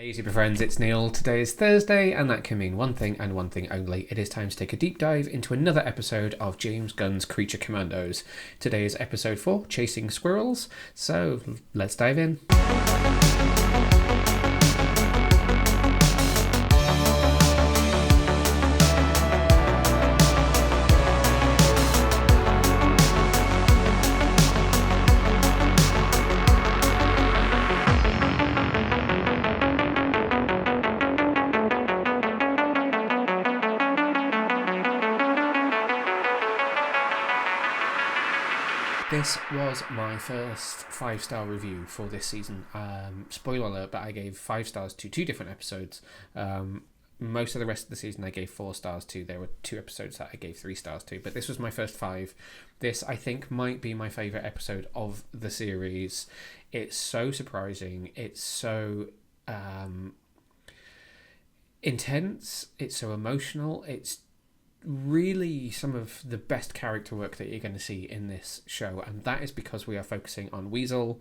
Hey super friends, it's Neil. Today is Thursday and that can mean one thing and one thing only. It is time to take a deep dive into another episode of James Gunn's Creature Commandos. Today is episode 4, Chasing Squirrels, so let's dive in. This was my first 5-star review for this season. Spoiler alert, but I gave 5 stars to 2 different episodes. Most of the rest of the season I gave 4 stars to. There were 2 episodes that I gave 3 stars to, but this was my first 5. This, I think, might be my favourite episode of the series. It's so surprising. It's so intense. It's so emotional. It's really some of the best character work that you're going to see in this show, and that is because we are focusing on Weasel.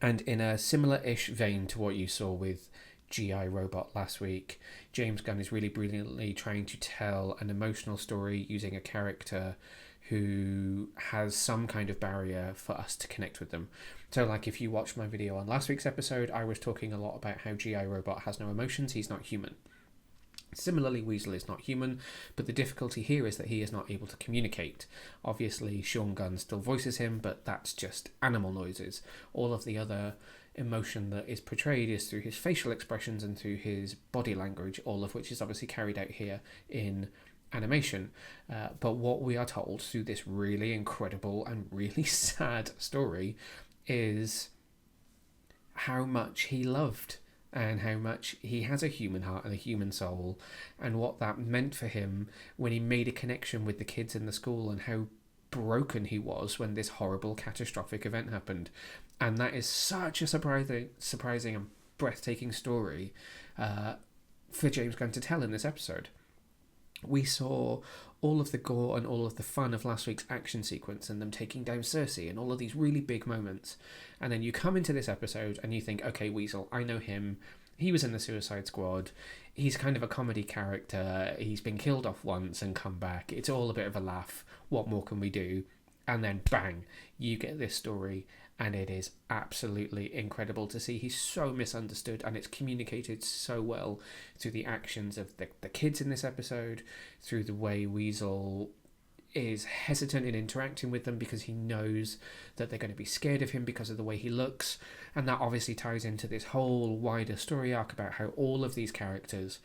And in a similar-ish vein to what you saw with GI Robot last week, James Gunn is really brilliantly trying to tell an emotional story using a character who has some kind of barrier for us to connect with them. So like if you watched my video on last week's episode, I was talking a lot about how GI Robot has no emotions, he's not human. Similarly, Weasel is not human, but the difficulty here is that he is not able to communicate. Obviously, Sean Gunn still voices him, but that's just animal noises. All of the other emotion that is portrayed is through his facial expressions and through his body language, all of which is obviously carried out here in animation. But what we are told through this really incredible and really sad story is how much he loved and how much he has a human heart and a human soul, and what that meant for him when he made a connection with the kids in the school, and how broken he was when this horrible catastrophic event happened. And that is such a surprising and breathtaking story for James Gunn to tell in this episode. We saw all of the gore and all of the fun of last week's action sequence and them taking down Cersei and all of these really big moments. And then you come into this episode and you think, okay, Weasel, I know him. He was in the Suicide Squad. He's kind of a comedy character. He's been killed off once and come back. It's all a bit of a laugh. What more can we do? And then bang, you get this story, and it is absolutely incredible to see. He's so misunderstood, and it's communicated so well through the actions of the kids in this episode, through the way Weasel is hesitant in interacting with them because he knows that they're going to be scared of him because of the way he looks. And that obviously ties into this whole wider story arc about how all of these characters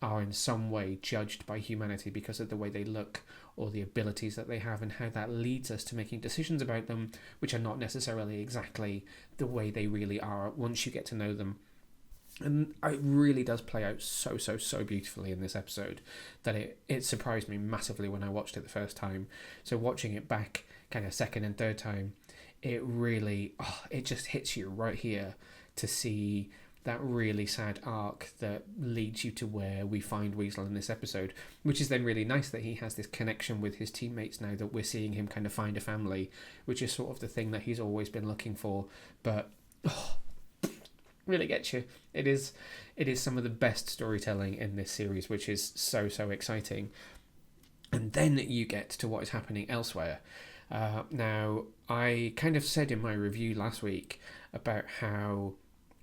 are in some way judged by humanity because of the way they look or the abilities that they have, and how that leads us to making decisions about them which are not necessarily exactly the way they really are once you get to know them. And it really does play out so beautifully in this episode that it surprised me massively when I watched it the first time. So watching it back kind of second and third time, it really, it just hits you right here to see that really sad arc that leads you to where we find Weasel in this episode, which is then really nice that he has this connection with his teammates now that we're seeing him kind of find a family, which is sort of the thing that he's always been looking for. But really gets you. It is some of the best storytelling in this series, which is so exciting. And then you get to what is happening elsewhere. Now, I kind of said in my review last week about how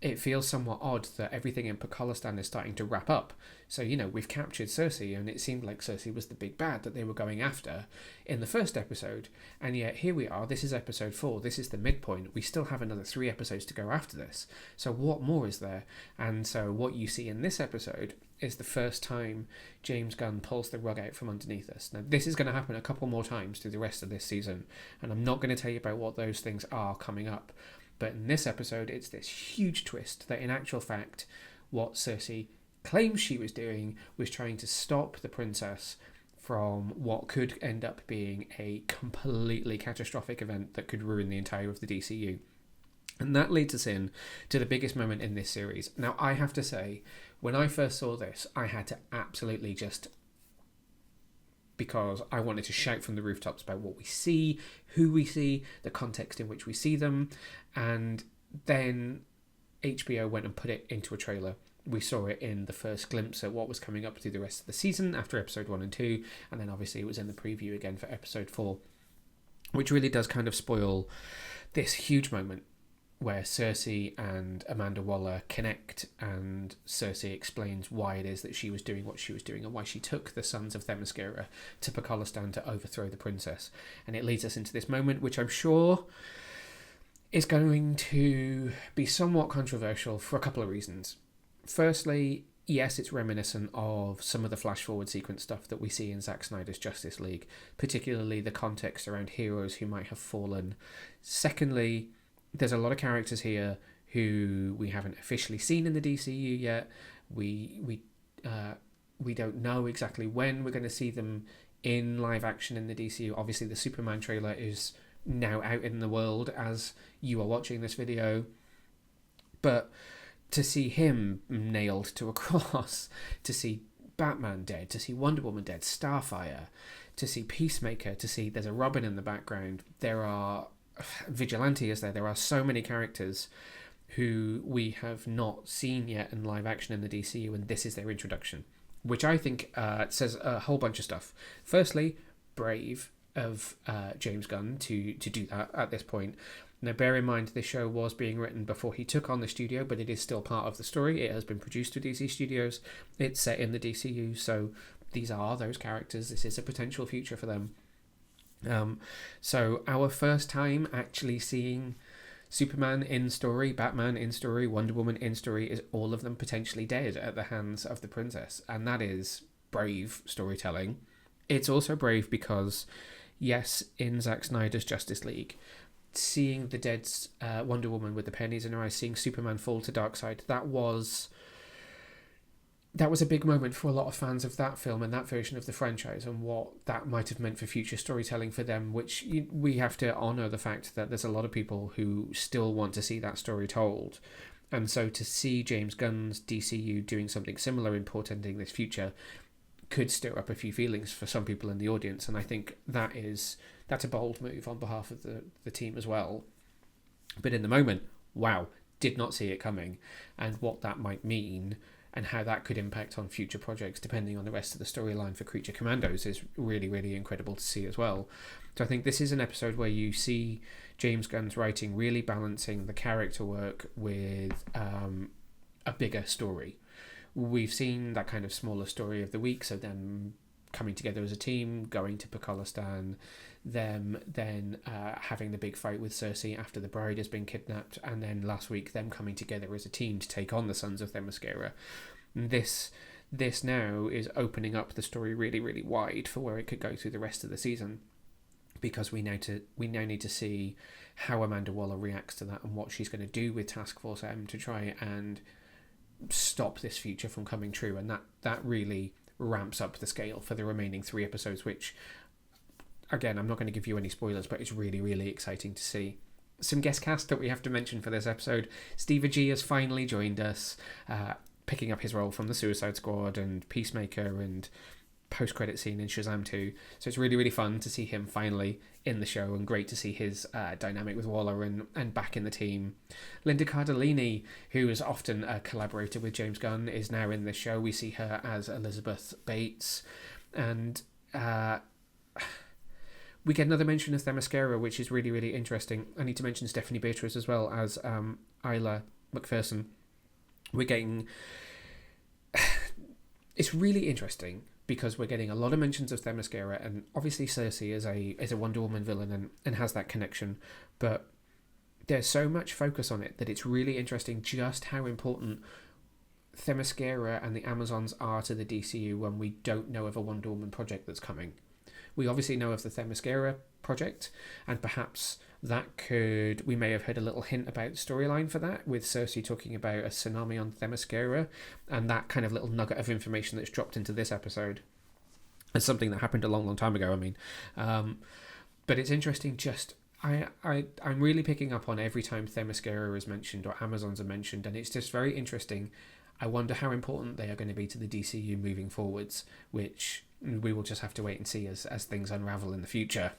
it feels somewhat odd that everything in Pakistan is starting to wrap up. So, we've captured Cersei, and it seemed like Cersei was the big bad that they were going after in the first episode. And yet, here we are. This is episode 4. This is the midpoint. We still have another 3 episodes to go after this. So what more is there? And so what you see in this episode is the first time James Gunn pulls the rug out from underneath us. Now, this is going to happen a couple more times through the rest of this season, and I'm not going to tell you about what those things are coming up. But in this episode, it's this huge twist that in actual fact, what Cersei claims she was doing was trying to stop the princess from what could end up being a completely catastrophic event that could ruin the entire of the DCU. And that leads us in to the biggest moment in this series. Now, I have to say, when I first saw this, I had to absolutely just, because I wanted to shout from the rooftops about what we see, who we see, the context in which we see them. And then HBO went and put it into a trailer. We saw it in the first glimpse at what was coming up through the rest of the season after episode 1 and 2, and then obviously it was in the preview again for episode 4, which really does kind of spoil this huge moment where Cersei and Amanda Waller connect, and Cersei explains why it is that she was doing what she was doing and why she took the sons of Themyscira to Pakistan to overthrow the princess. And it leads us into this moment, which I'm sure is going to be somewhat controversial for a couple of reasons. Firstly, yes, it's reminiscent of some of the flash forward sequence stuff that we see in Zack Snyder's Justice League, particularly the context around heroes who might have fallen. Secondly, there's a lot of characters here who we haven't officially seen in the DCU yet. We don't know exactly when we're going to see them in live action in the DCU. Obviously, the Superman trailer is now out in the world as you are watching this video. But to see him nailed to a cross, to see Batman dead, to see Wonder Woman dead, Starfire, to see Peacemaker, to see there's a Robin in the background, there are Vigilante is there are so many characters who we have not seen yet in live action in the DCU, and this is their introduction, which I think says a whole bunch of stuff. Firstly, brave of James Gunn to do that at this point. Now, bear in mind, this show was being written before he took on the studio, but it is still part of the story. It has been produced to DC Studios. It's set in the DCU, so these are those characters. This is a potential future for them. So our first time actually seeing Superman in story, Batman in story, Wonder Woman in story is all of them potentially dead at the hands of the princess, and that is brave storytelling. It's also brave because, yes, in Zack Snyder's Justice League, seeing the dead Wonder Woman with the pennies in her eyes, seeing Superman fall to Darkseid, that was a big moment for a lot of fans of that film and that version of the franchise, and what that might have meant for future storytelling for them, which we have to honour the fact that there's a lot of people who still want to see that story told. And so to see James Gunn's DCU doing something similar in portending this future could stir up a few feelings for some people in the audience, and I think that's a bold move on behalf of the team as well. But in the moment, wow, did not see it coming, and what that might mean and how that could impact on future projects depending on the rest of the storyline for Creature Commandos is really, really incredible to see as well. So I think this is an episode where you see James Gunn's writing really balancing the character work with a bigger story. We've seen that kind of smaller story of the week, so them coming together as a team, going to Pakistan, them then having the big fight with Cersei after the bride has been kidnapped, and then last week them coming together as a team to take on the Sons of Themyscira. This now is opening up the story really, really wide for where it could go through the rest of the season, because we now need to see how Amanda Waller reacts to that and what she's going to do with Task Force M to try and stop this future from coming true, and that really ramps up the scale for the remaining 3 episodes, which, again, I'm not going to give you any spoilers, but it's really, really exciting to see. Some guest cast that we have to mention for this episode. Steve Agee has finally joined us, picking up his role from the Suicide Squad and Peacemaker and post-credit scene in Shazam 2. So it's really, really fun to see him finally in the show, and great to see his dynamic with Waller and back in the team. Linda Cardellini, who is often a collaborator with James Gunn, is now in the show. We see her as Elizabeth Bates, and we get another mention of Themyscira, which is really, really interesting. I need to mention Stephanie Beatriz as well as Isla McPherson. We're getting... It's really interesting because we're getting a lot of mentions of Themyscira, and obviously Cersei is a Wonder Woman villain and has that connection, but there's so much focus on it that it's really interesting just how important Themyscira and the Amazons are to the DCU when we don't know of a Wonder Woman project that's coming. We obviously know of the Themyscira project, and perhaps we may have heard a little hint about the storyline for that, with Cersei talking about a tsunami on Themyscira, and that kind of little nugget of information that's dropped into this episode. It's something that happened a long, long time ago, but it's interesting just... I'm really picking up on every time Themyscira is mentioned or Amazons are mentioned, and it's just very interesting. I wonder how important they are going to be to the DCU moving forwards, which we will just have to wait and see as things unravel in the future.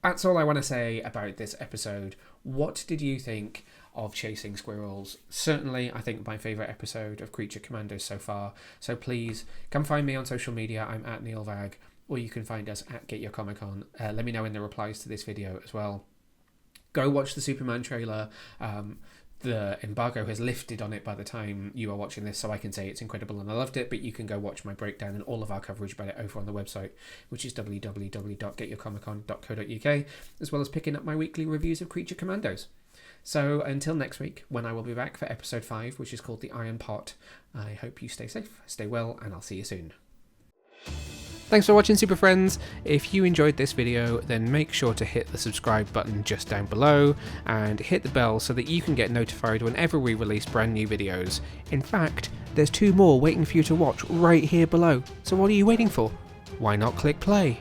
That's all I want to say about this episode. What did you think of chasing squirrels. Certainly, I think my favourite episode of Creature Commandos so far. So please come find me on social media. I'm at Neil Vag, or you can find us at Get Your Comic Con. Let me know in the replies to this video as well. Go watch the Superman trailer. The embargo has lifted on it by the time you are watching this, so I can say it's incredible and I loved it, but you can go watch my breakdown and all of our coverage about it over on the website, which is www.getyourcomiccon.co.uk, as well as picking up my weekly reviews of Creature Commandos. So until next week, when I will be back for episode 5, which is called The Iron Pot, I hope you stay safe, stay well, and I'll see you soon. Thanks for watching, Super Friends. If you enjoyed this video, then make sure to hit the subscribe button just down below and hit the bell so that you can get notified whenever we release brand new videos. In fact, there's 2 more waiting for you to watch right here below. So what are you waiting for? Why not click play?